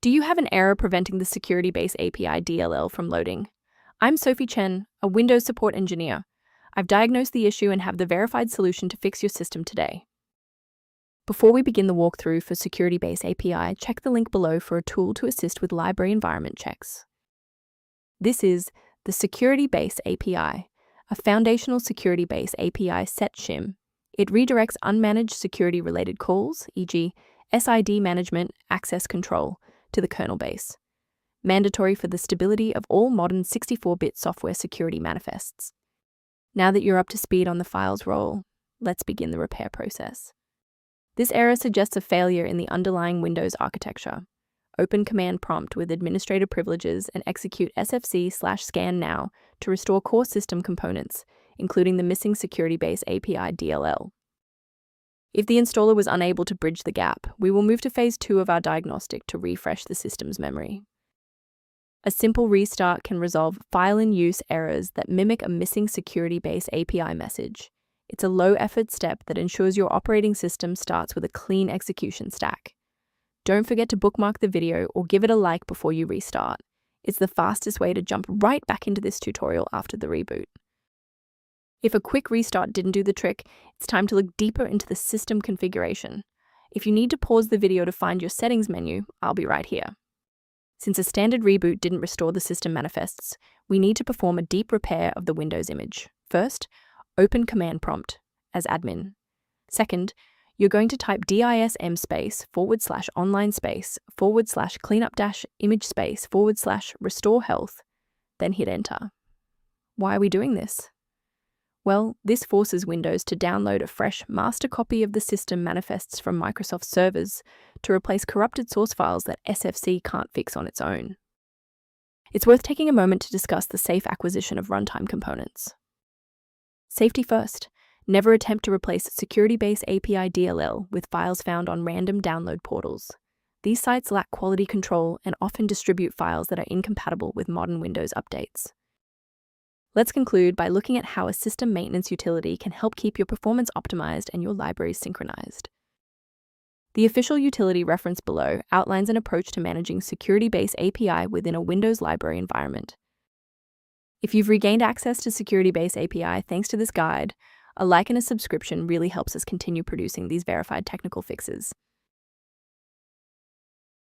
Do you have an error preventing the Security-Base API DLL from loading? I'm Sophie Chen, a Windows support engineer. I've diagnosed the issue and have the verified solution to fix your system today. Before we begin the walkthrough for Security-Base API, check the link below for a tool to assist with library environment checks. This is the Security-Base API, a foundational security-base API Set Shim. It redirects unmanaged security-related calls, e.g., SID management, access control, to the kernel base, mandatory for the stability of all modern 64-bit software security manifests. Now that you're up to speed on the file's role, let's begin the repair process. This error suggests a failure in the underlying Windows architecture. Open command prompt with administrator privileges and execute sfc/scan now to restore core system components, including the missing Security-Base API DLL. If the installer was unable to bridge the gap, we will move to phase 2 of our diagnostic to refresh the system's memory. A simple restart can resolve file-in-use errors that mimic a missing Security-Base API message. It's a low-effort step that ensures your operating system starts with a clean execution stack. Don't forget to bookmark the video or give it a like before you restart. It's the fastest way to jump right back into this tutorial after the reboot. If a quick restart didn't do the trick, it's time to look deeper into the system configuration. If you need to pause the video to find your settings menu, I'll be right here. Since a standard reboot didn't restore the system manifests, we need to perform a deep repair of the Windows image. First, open command prompt as admin. Second, you're going to type dism /online//cleanup-image//restore health, then hit enter. Why are we doing this? Well, this forces Windows to download a fresh master copy of the system manifests from Microsoft servers to replace corrupted source files that SFC can't fix on its own. It's worth taking a moment to discuss the safe acquisition of runtime components. Safety first. Never attempt to replace Security-Base API DLL with files found on random download portals. These sites lack quality control and often distribute files that are incompatible with modern Windows updates. Let's conclude by looking at how a system maintenance utility can help keep your performance optimized and your libraries synchronized. The official utility reference below outlines an approach to managing Security-Base API within a Windows library environment. If you've regained access to Security-Base API thanks to this guide, a like and a subscription really helps us continue producing these verified technical fixes.